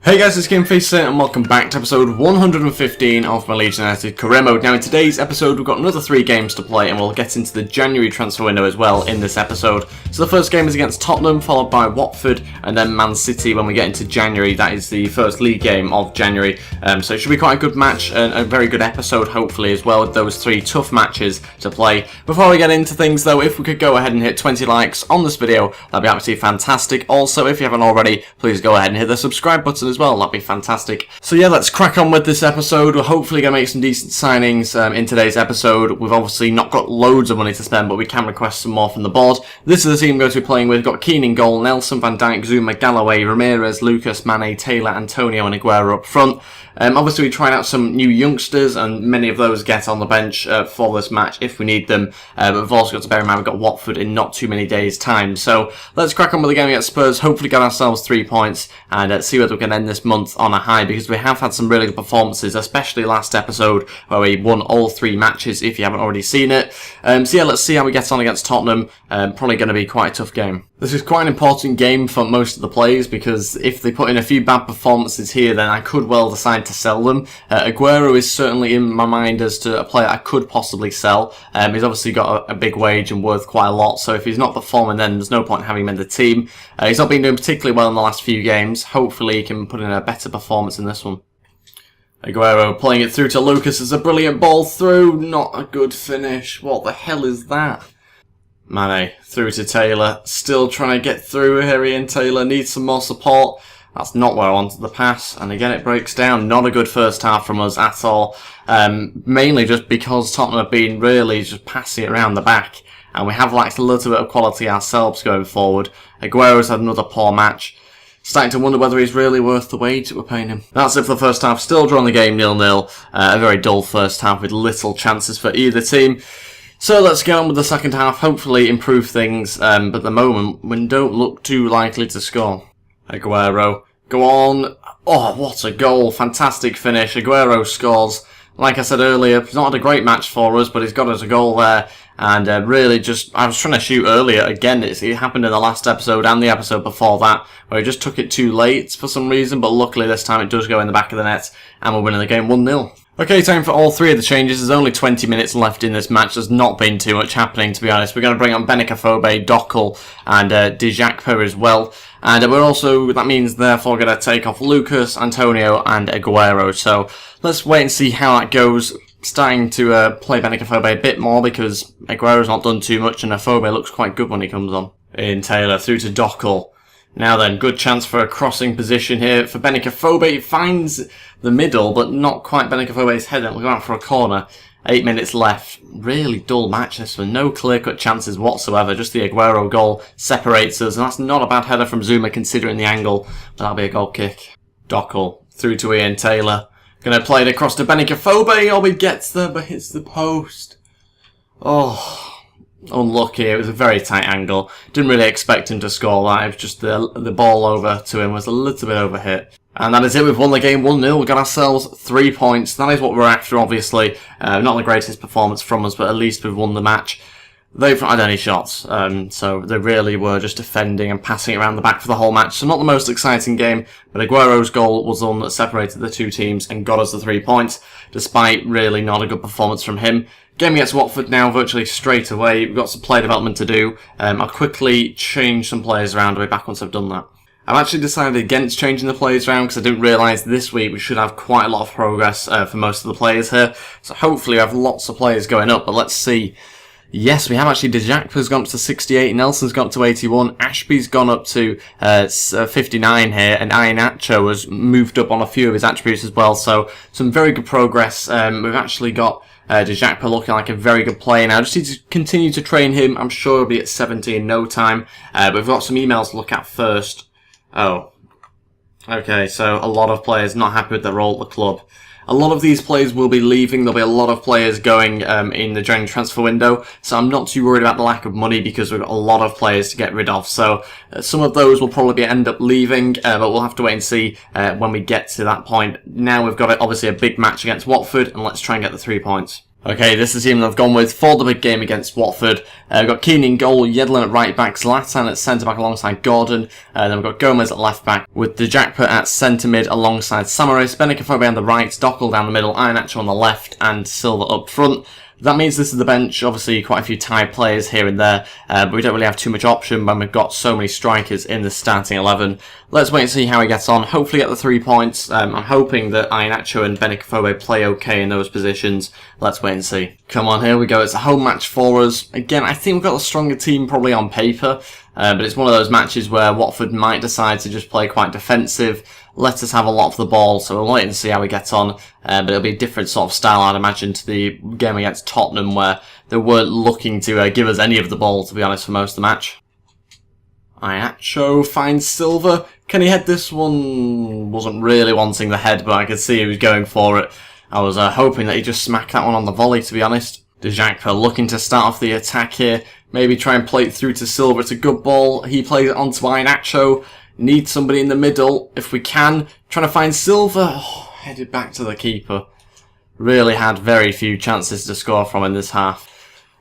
Hey guys, it's Ep115 and welcome back to episode 115 of my Leeds United career mode. Now in today's episode we've got another 3 games to play and we'll get into the January transfer window as well in this episode. So the first game is against Tottenham, followed by Watford and then Man City when we get into January. That is the first league game of January. So it should be quite a good match and a very good episode hopefully as well with those 3 tough matches to play. Before we get into things though, if we could go ahead and hit 20 likes on this video, that'd be absolutely fantastic. Also, if you haven't already, please go ahead and hit the subscribe button as well, that'd be fantastic. So yeah, let's crack on with this episode. We're hopefully going to make some decent signings in today's episode. We've obviously not got loads of money to spend, but we can request some more from the board. This is the team we're going to be playing with. We've got Keane in goal, Nelson, Van Dijk, Zuma, Galloway, Ramirez, Lucas, Mane, Taylor, Antonio and Aguero up front. Obviously we tried out some new youngsters and many of those get on the bench for this match if we need them, but we've also got to bear in mind we've got Watford in not too many days time. So let's crack on with the game against Spurs, hopefully get ourselves 3 points and see whether we can end this month on a high, because we have had some really good performances, especially last episode where we won all 3 matches if you haven't already seen it. So yeah, let's see how we get on against Tottenham. Probably going to be quite a tough game. This is quite an important game for most of the players because if they put in a few bad performances here, then I could well decide to sell them. Aguero is certainly in my mind as to a player I could possibly sell. He's obviously got a big wage and worth quite a lot, so if he's not performing then there's no point in having him in the team. He's not been doing particularly well in the last few games. Hopefully he can put in a better performance in this one. Aguero playing it through to Lucas as a brilliant ball through. Not a good finish. What the hell is that? Mane through to Taylor. Still trying to get through here. Ian Taylor needs some more support. That's not where I wanted the pass. And again it breaks down. Not a good first half from us at all. Mainly just because Tottenham have been really just passing it around the back. And we have lacked a little bit of quality ourselves going forward. Aguero's had another poor match. Starting to wonder whether he's really worth the wage that we're paying him. That's it for the first half. Still drawing the game 0-0. A very dull first half with little chances for either team. So let's get on with the second half. Hopefully improve things. But at the moment, we don't look too likely to score. Aguero. Go on. Oh, what a goal. Fantastic finish. Aguero scores. Like I said earlier, he's not had a great match for us, but he's got us a goal there. And really just, I was trying to shoot earlier. Again, it happened in the last episode and the episode before that, where he just took it too late for some reason. But luckily this time it does go in the back of the net, and we're winning the game 1-0. Okay, time for all 3 of the changes. There's only 20 minutes left in this match. There's not been too much happening, to be honest. We're going to bring on Benicaphobe, Dockle, and Dejacpo as well. And we're also, that means therefore going to take off Lucas, Antonio, and Aguero. So let's wait and see how that goes. Starting to play Benicaphobe a bit more because Aguero's not done too much and Aphobe looks quite good when he comes on. In Taylor through to Dockle. Now then, good chance for a crossing position here for Benicaphobe. He finds the middle, but not quite Benicaphobe's head. We'll go out for a corner. 8 minutes left. Really dull match this one. No clear-cut chances whatsoever. Just the Aguero goal separates us. And that's not a bad header from Zuma considering the angle. But that'll be a goal kick. Dockle through to Ian Taylor. Going to play it across to Benicaphobe. Oh, he gets there, but hits the post. Oh, unlucky. It was a very tight angle. Didn't really expect him to score that. It was just the ball over to him was a little bit overhit. And that is it. We've won the game 1-0. We've got ourselves 3 points. That is what we're after, obviously. Not the greatest performance from us, but at least we've won the match. They've not had any shots, so they really were just defending and passing around the back for the whole match. So not the most exciting game, but Aguero's goal was the one that separated the 2 teams and got us the 3 points, despite really not a good performance from him. Game against Watford now virtually straight away. We've got some player development to do. I'll quickly change some players around. I'll be back once I've done that. I've actually decided against changing the players around because I didn't realise this week we should have quite a lot of progress for most of the players here. So hopefully we have lots of players going up, but let's see. Yes, we have actually. Dejacpo's gone up to 68, Nelson's gone up to 81, Ashby's gone up to 59 here, and Iheanacho has moved up on a few of his attributes as well, so some very good progress. We've actually got Dejacpo looking like a very good player now. Just need to continue to train him. I'm sure he'll be at 70 in no time, but we've got some emails to look at first. Oh, okay, so a lot of players not happy with their role at the club. A lot of these players will be leaving. There'll be a lot of players going in the January transfer window. So I'm not too worried about the lack of money because we've got a lot of players to get rid of. So some of those will probably end up leaving, but we'll have to wait and see when we get to that point. Now we've got obviously a big match against Watford, and let's try and get the 3 points. Okay, this is the team that I've gone with for the big game against Watford. We've got Keane in goal, Yedlin at right back, Zlatan at centre back alongside Gordon. Then we've got Gomez at left back with Dejacpa at centre mid alongside Samaris, Benikafobe on the right, Dockel down the middle, Iheanacho on the left, and Silva up front. That means this is the bench. Obviously, quite a few tied players here and there, but we don't really have too much option when we've got so many strikers in the starting 11. Let's wait and see how he gets on. Hopefully get the 3 points. I'm hoping that Iheanacho and Benikafobe play okay in those positions. Let's wait and see. Come on, here we go. It's a home match for us. Again, I think we've got a stronger team probably on paper, but it's one of those matches where Watford might decide to just play quite defensive, let us have a lot of the ball, so we'll wait and see how we get on. But it'll be a different sort of style, I'd imagine, to the game against Tottenham, where they weren't looking to give us any of the ball, to be honest, for most of the match. Iheanacho finds Silva. Can he head this one? Wasn't really wanting the head, but I could see he was going for it. I was hoping that he'd just smack that one on the volley, to be honest. Dejacpa looking to start off the attack here. Maybe try and play it through to Silva. It's a good ball. He plays it onto Iheanacho. Need somebody in the middle, if we can. Trying to find Silva. Oh, headed back to the keeper. Really had very few chances to score from in this half.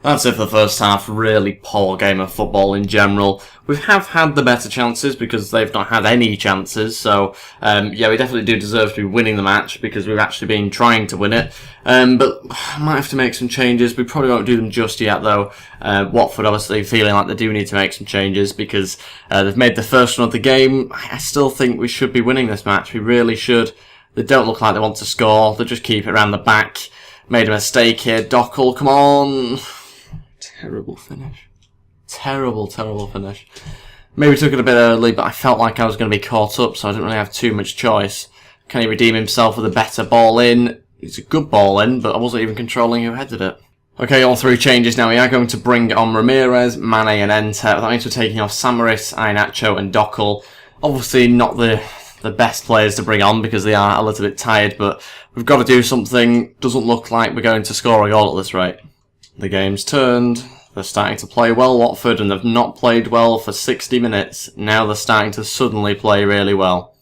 That's it for the first half. Really poor game of football in general. We have had the better chances because they've not had any chances. So, yeah, we definitely do deserve to be winning the match because we've actually been trying to win it. But I might have to make some changes. We probably won't do them just yet, though. Watford obviously feeling like they do need to make some changes because they've made the first run of the game. I still think we should be winning this match. We really should. They don't look like they want to score. They just keep it around the back. Made a mistake here. Dockel, come on. Terrible finish. Terrible finish. Maybe took it a bit early, but I felt like I was going to be caught up, so I didn't really have too much choice. Can he redeem himself with a better ball in? It's a good ball in, but I wasn't even controlling who headed it. Okay, all 3 changes now. We are going to bring on Ramirez, Mane and Enter. That means we're taking off Samaris, Iheanacho and Dockel. Obviously not the best players to bring on because they are a little bit tired, but we've got to do something. Doesn't look like we're going to score a goal at this rate. The game's turned. They're starting to play well, Watford, and they've not played well for 60 minutes. Now they're starting to suddenly play really well.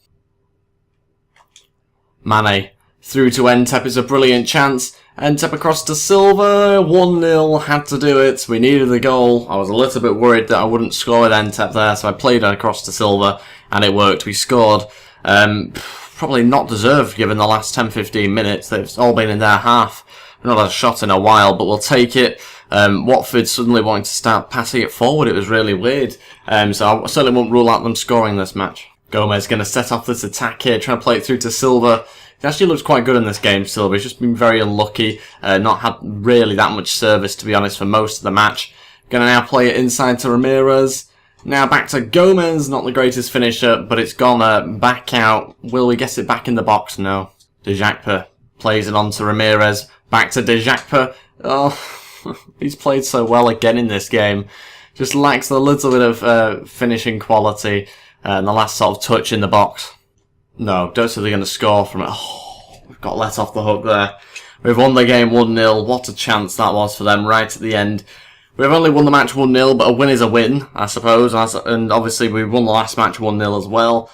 Mane through to Entep is a brilliant chance. Entep across to Silva. 1-0, had to do it. We needed the goal. I was a little bit worried that I wouldn't score with Entep there, so I played it across to Silva, and it worked. We scored. Probably not deserved given the last 10-15 minutes. They've all been in their half. We've not had a shot in a while, but we'll take it. Watford suddenly wanting to start passing it forward. It was really weird. So I certainly won't rule out them scoring this match. Gomez going to set off this attack here, trying to play it through to Silva. He actually looks quite good in this game, Silva. He's just been very unlucky. Not had really that much service, to be honest, for most of the match. Going to now play it inside to Ramirez. Now back to Gomez. Not the greatest finisher, but it's gone back out. Will we get it back in the box? No. Dejacpa plays it on to Ramirez. Back to Dejacpa. Oh, he's played so well again in this game. Just lacks a little bit of finishing quality and the last sort of touch in the box. No, don't say they're going to score from it. Oh, we've got let off the hook there. We've won the game 1-0. What a chance that was for them right at the end. We've only won the match 1-0, but a win is a win, I suppose. And obviously we won the last match 1-0 as well.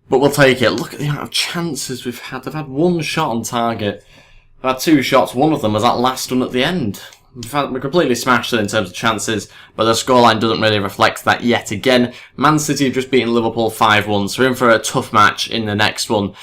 But we'll take it. Look at the amount of chances we've had. They've had 1 shot on target. We've had 2 shots. One of them was that last one at the end. We completely smashed it in terms of chances, but the scoreline doesn't really reflect that yet again. Man City have just beaten Liverpool 5-1, so we're in for a tough match in the next one,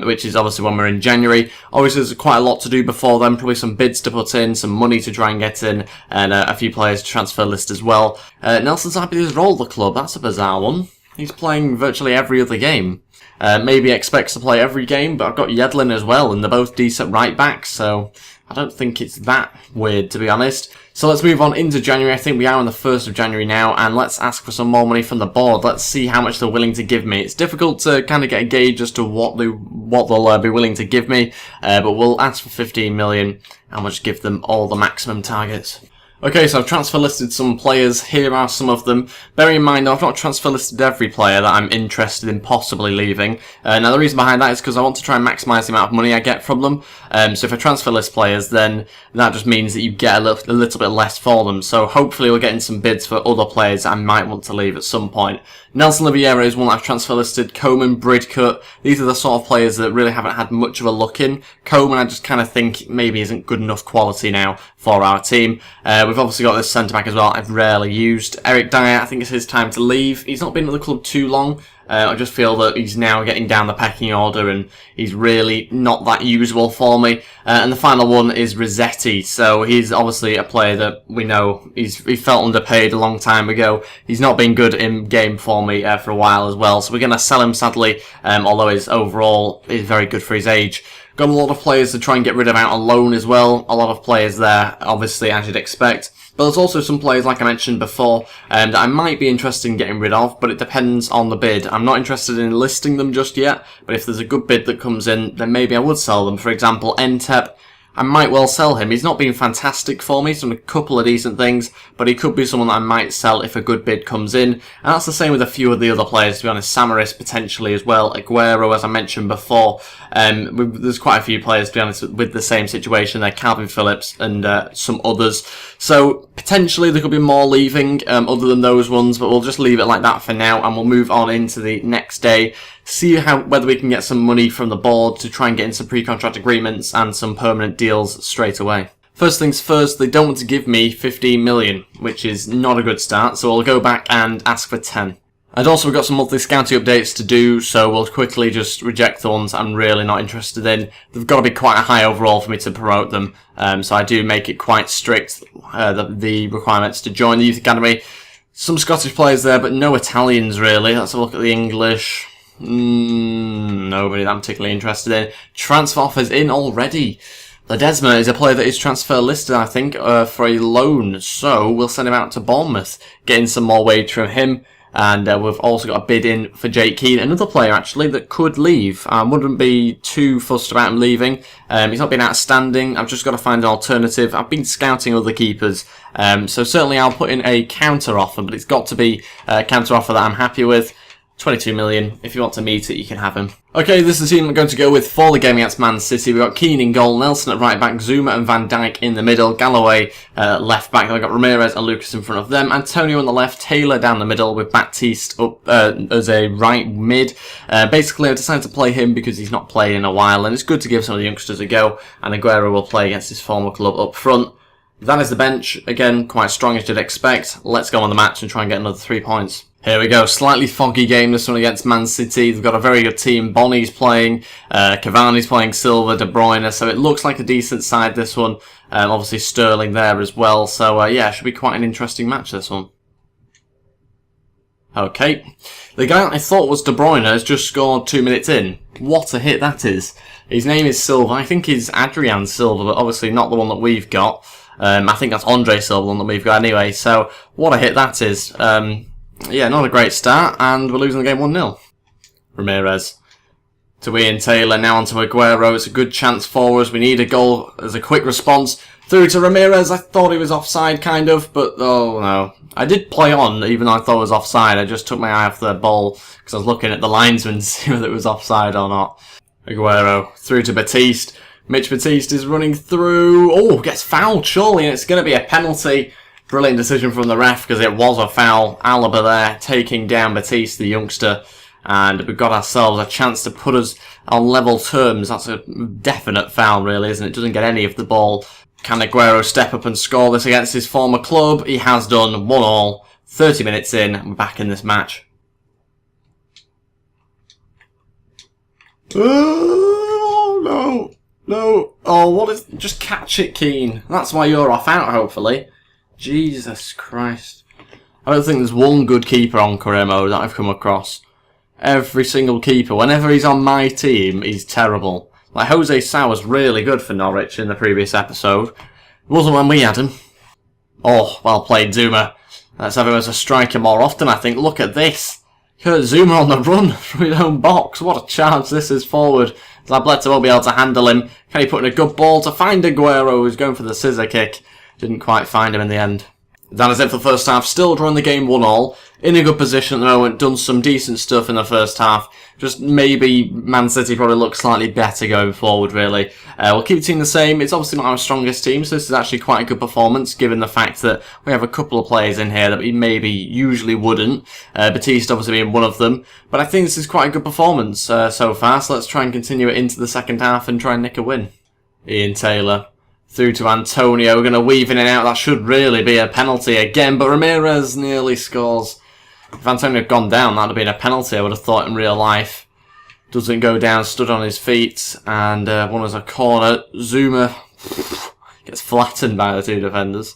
which is obviously when we're in January. Obviously there's quite a lot to do before then, probably some bids to put in, some money to try and get in, and a few players to transfer list as well. Nelson Zappi has rolled the club. That's a bizarre one. He's playing virtually every other game. Maybe expects to play every game, but I've got Yedlin as well, and they're both decent right backs, so I don't think it's that weird, to be honest. So let's move on into January. I think we are on the 1st of January now, and let's ask for some more money from the board. Let's see how much they're willing to give me. It's difficult to kind of get a gauge as to what they'll be willing to give me, but we'll ask for 15 million, and we'll just give them all the maximum targets. Okay, so I've transfer listed some players. Here are some of them. Bearing in mind, though, I've not transfer listed every player that I'm interested in possibly leaving. Now, the reason behind that is because I want to try and maximise the amount of money I get from them. So if I transfer list players, then that just means that you get a little bit less for them. So hopefully we're getting some bids for other players that I might want to leave at some point. Nelson Oliveira is one that I've transfer listed. Coman, Bridcut, these are the sort of players that really haven't had much of a look in. Coman, I just kind of think maybe isn't good enough quality now for our team. We've obviously got this centre-back as well I've rarely used. Eric Dyer, I think it's his time to leave. He's not been at the club too long. I just feel that he's now getting down the pecking order and he's really not that usable for me. And the final one is Rossetti. So he's obviously a player that we know he felt underpaid a long time ago. He's not been good in game for me for a while as well. So we're going to sell him sadly, although his overall is very good for his age. Got a lot of players to try and get rid of out on loan as well. A lot of players there, obviously, as you'd expect. But there's also some players, like I mentioned before, that I might be interested in getting rid of, but it depends on the bid. I'm not interested in listing them just yet, but if there's a good bid that comes in, then maybe I would sell them. For example, Entep, I might well sell him. He's not been fantastic for me. He's done a couple of decent things, but he could be someone that I might sell if a good bid comes in. And that's the same with a few of the other players, to be honest. Samaris potentially as well. Aguero, as I mentioned before. There's quite a few players, to be honest, with the same situation there. Calvin Phillips and some others. So potentially there could be more leaving other than those ones, but we'll just leave it like that for now, and we'll move on into the next day. See whether we can get some money from the board to try and get in some pre-contract agreements and some permanent deals straight away. First things first, they don't want to give me 15 million, which is not a good start, so I'll go back and ask for 10. And also we've got some monthly scouting updates to do, so we'll quickly just reject the ones I'm really not interested in. They've got to be quite a high overall for me to promote them, so I do make it quite strict, the requirements to join the Youth Academy. Some Scottish players there, but no Italians really. Let's have a look at the English. Nobody that I'm particularly interested in. Transfer offers in already. Ledesma is a player that is transfer listed, I think, for a loan, so we'll send him out to Bournemouth, getting some more wage from him. And we've also got a bid in for Jake Keane, another player actually that could leave. I wouldn't be too fussed about him leaving. He's not been outstanding. I've just got to find an alternative. I've been scouting other keepers, so certainly I'll put in a counter offer, but it's got to be a counter offer that I'm happy with. 22 million. If you want to meet it, you can have him. Okay, this is the team I'm going to go with for the game against Man City. We've got Keane in goal, Nelson at right back, Zuma and Van Dijk in the middle, Galloway left back. Then we've got Ramirez and Lucas in front of them, Antonio on the left, Taylor down the middle with Baptiste up as a right mid. Basically, I've decided to play him because he's not played in a while, and it's good to give some of the youngsters a go, and Aguero will play against his former club up front. That is the bench. Again, quite strong as you'd expect. Let's go on the match and try and get another 3 points. Here we go, slightly foggy game this one against Man City. They've got a very good team. Bonnie's playing, Cavani's playing, Silva, De Bruyne, so it looks like a decent side this one. Obviously Sterling there as well, so yeah, should be quite an interesting match this one. Okay, the guy I thought was De Bruyne has just scored 2 minutes in. What a hit that is. His name is Silva, I think he's Adrian Silva, but obviously not the one that we've got. I think that's Andre Silva, the one that we've got anyway, so what a hit that is. Yeah, not a great start, and we're losing the game 1-0. Ramirez to Ian Taylor, now on to Aguero. It's a good chance for us. We need a goal as a quick response. Through to Ramirez. I thought he was offside, kind of, but oh no. I did play on, even though I thought it was offside. I just took my eye off the ball because I was looking at the linesman to see whether it was offside or not. Aguero through to Baptiste. Mitch Baptiste is running through. Oh, gets fouled, surely, and it's going to be a penalty. Brilliant decision from the ref because it was a foul. Alaba there taking down Baptiste, the youngster, and we've got ourselves a chance to put us on level terms. That's a definite foul, really, isn't it? Doesn't get any of the ball. Can Aguero step up and score this against his former club? He has done. 1-1, 30 minutes in, we're back in this match. Oh, no. No. Oh, what is... Just catch it, Keane. That's why you're off out, hopefully. Jesus Christ. I don't think there's one good keeper on Caremo that I've come across. Every single keeper, whenever he's on my team, he's terrible. Like, Jose Sa was really good for Norwich in the previous episode. It wasn't when we had him. Oh, well played, Zuma. Let's have him as a striker more often, I think. Look at this. Zuma on the run from his own box. What a charge this is forward. Zableto won't be able to handle him. Can he put in a good ball to find Aguero, who's going for the scissor kick? Didn't quite find him in the end. That is it for the first half. Still drawing the game 1-1. In a good position at the moment. Done some decent stuff in the first half. Just maybe Man City probably look slightly better going forward, really. We'll keep the team the same. It's obviously not our strongest team, so this is actually quite a good performance, given the fact that we have a couple of players in here that we maybe usually wouldn't. Batista obviously being one of them. But I think this is quite a good performance so far, so let's try and continue it into the second half and try and nick a win. Ian Taylor. Through to Antonio. We're going to weave in and out. That should really be a penalty again, but Ramirez nearly scores. If Antonio had gone down, that would have been a penalty, I would have thought, in real life. Doesn't go down, stood on his feet, and one was a corner. Zuma gets flattened by the two defenders.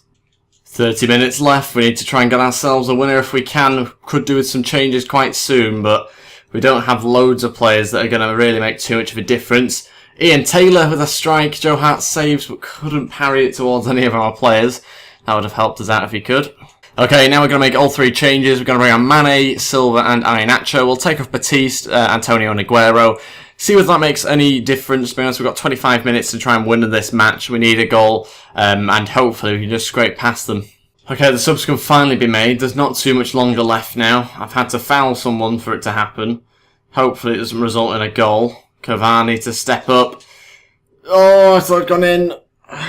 30 minutes left. We need to try and get ourselves a winner if we can. Could do with some changes quite soon, but we don't have loads of players that are going to really make too much of a difference. Ian Taylor with a strike. Joe Hart saves, but couldn't parry it towards any of our players. That would have helped us out if he could. Okay, now we're going to make all three changes. We're going to bring on Mane, Silva and Iheanacho. We'll take off Batiste, Antonio and Aguero. See whether that makes any difference. To be honest, we've got 25 minutes to try and win this match. We need a goal, and hopefully we can just scrape past them. Okay, the subs can finally be made. There's not too much longer left now. I've had to foul someone for it to happen. Hopefully it doesn't result in a goal. Cavani to step up. Oh, I thought it'd gone in.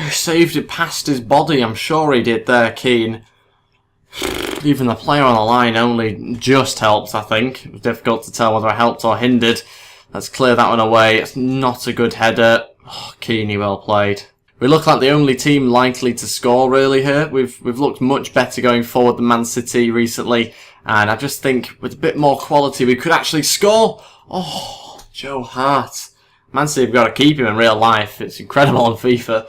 He saved it past his body. I'm sure he did there, Keane. Even the player on the line only just helped, I think. It was difficult to tell whether it helped or hindered. Let's clear that one away. It's not a good header. Oh, Keane, well played. We look like the only team likely to score, really, here. We've looked much better going forward than Man City recently. And I just think with a bit more quality, we could actually score. Oh, Joe Hart. Man City have got to keep him in real life. It's incredible on FIFA.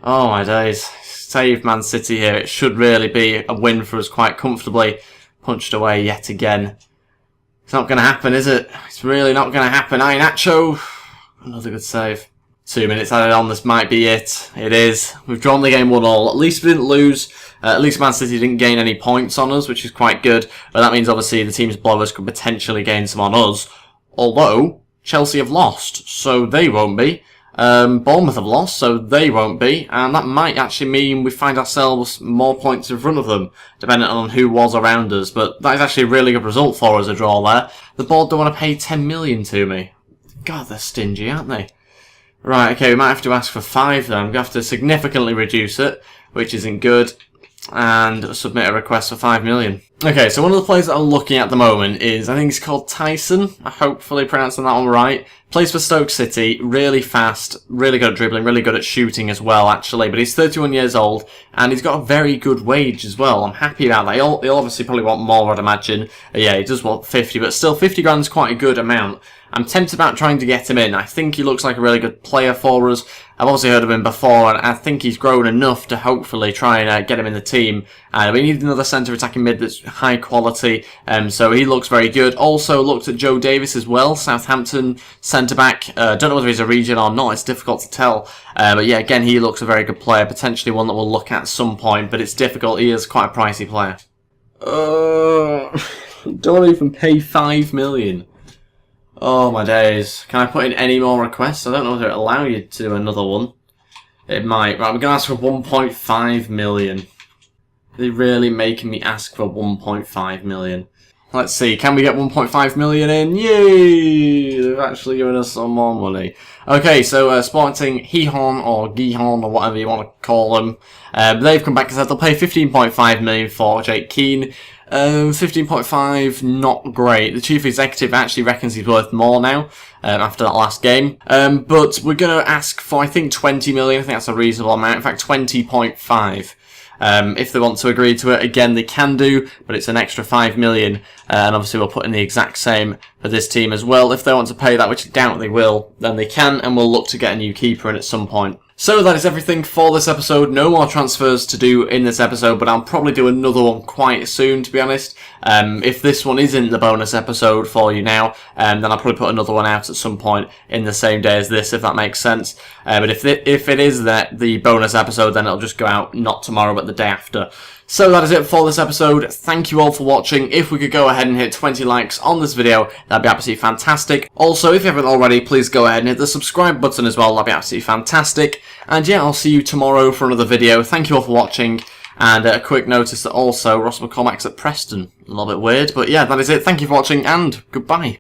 Oh my days. Save Man City here. It should really be a win for us quite comfortably. Punched away yet again. It's not going to happen, is it? It's really not going to happen. Iheanacho. Another good save. 2 minutes added on. This might be it. It is. We've drawn the game 1-1. At least we didn't lose. At least Man City didn't gain any points on us, which is quite good. But that means obviously the teams below us could potentially gain some on us. Although Chelsea have lost, so they won't be. Bournemouth have lost, so they won't be. And that might actually mean we find ourselves more points in front of them, depending on who was around us. But that is actually a really good result for us, a draw there. The board don't want to pay 10 million to me. God, they're stingy, aren't they? Right, okay, we might have to ask for 5 then. We have to significantly reduce it, which isn't good. And submit a request for 5 million. Okay, so one of the players that I'm looking at the moment is, I think he's called Tyson. I hopefully pronouncing that one right. Plays for Stoke City, really fast, really good at dribbling, really good at shooting as well, actually. But he's 31 years old, and he's got a very good wage as well. I'm happy about that. He'll obviously probably want more, I'd imagine. Yeah, he does want 50, but still 50 grand is quite a good amount. I'm tempted about trying to get him in. I think he looks like a really good player for us. I've obviously heard of him before, and I think he's grown enough to hopefully try and get him in the team. We need another centre attacking mid that's high quality, so he looks very good. Also looked at Joe Davis as well, Southampton centre-back. Don't know whether he's a region or not, it's difficult to tell. But yeah, again, he looks a very good player, potentially one that we'll look at some point, but it's difficult. He is quite a pricey player. Don't even pay 5 million. Oh my days. Can I put in any more requests? I don't know whether it'll allow you to do another one. It might. Right, we're going to ask for 1.5 million. Are they really making me ask for 1.5 million? Let's see, can we get 1.5 million in? Yay! They've actually given us some more money. Okay, so Sporting Gijón or Gijón or whatever you want to call them. They've come back and said they'll pay 15.5 million for Jake Keane. 15.5, not great. The chief executive actually reckons he's worth more now, after that last game. But we're going to ask for, I think, 20 million. I think that's a reasonable amount. In fact, 20.5. If they want to agree to it, again, they can do, but it's an extra 5 million. And obviously we'll put in the exact same for this team as well. If they want to pay that, which I doubt they will, then they can, and we'll look to get a new keeper in at some point. So that is everything for this episode. No more transfers to do in this episode, but I'll probably do another one quite soon, to be honest. If this one isn't the bonus episode for you now, then I'll probably put another one out at some point in the same day as this, if that makes sense. But if it is the bonus episode, then it'll just go out not tomorrow, but the day after. So that is it for this episode. Thank you all for watching. If we could go ahead and hit 20 likes on this video, that'd be absolutely fantastic. Also, if you haven't already, please go ahead and hit the subscribe button as well. That'd be absolutely fantastic. And yeah, I'll see you tomorrow for another video. Thank you all for watching. And a quick notice that also Ross McCormack's at Preston. A little bit weird, but yeah, that is it. Thank you for watching, and goodbye.